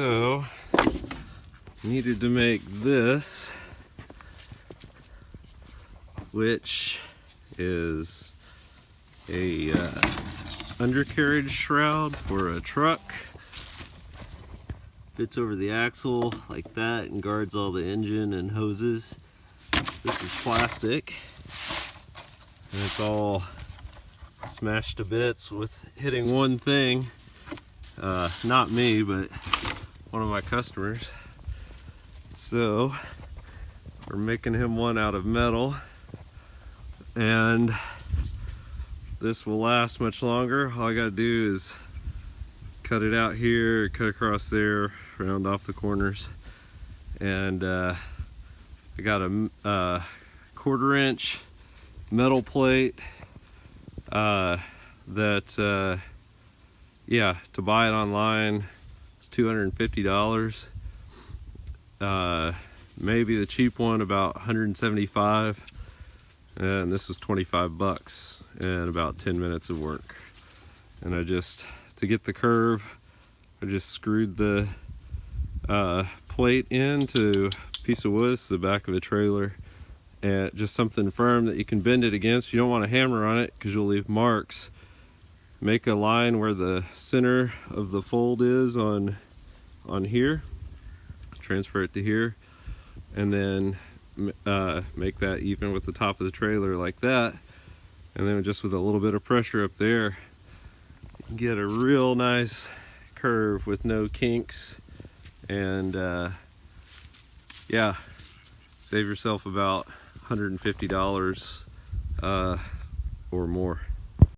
So needed to make this, which is a undercarriage shroud for a truck. Fits over the axle like that and guards all the engine and hoses. This is plastic and it's all smashed to bits with hitting one thing. Not me, but one of my customers. So we're making him one out of metal, and this will last much longer. All I gotta do is cut it out here, cut across there, round off the corners, and I got a 1/4 inch metal plate that yeah, to buy it online it's $250. Maybe the cheap one about $175, and this was 25 bucks and about 10 minutes of work. And to get the curve, I just screwed the plate into a piece of wood. It's the back of a trailer, and just something firm that you can bend it against. You don't want to hammer on it because you'll leave marks. Make a line where the center of the fold is on here, transfer it to here, and then make that even with the top of the trailer like that, and then just with a little bit of pressure up there, you can get a real nice curve with no kinks. And yeah, save yourself about $150 or more.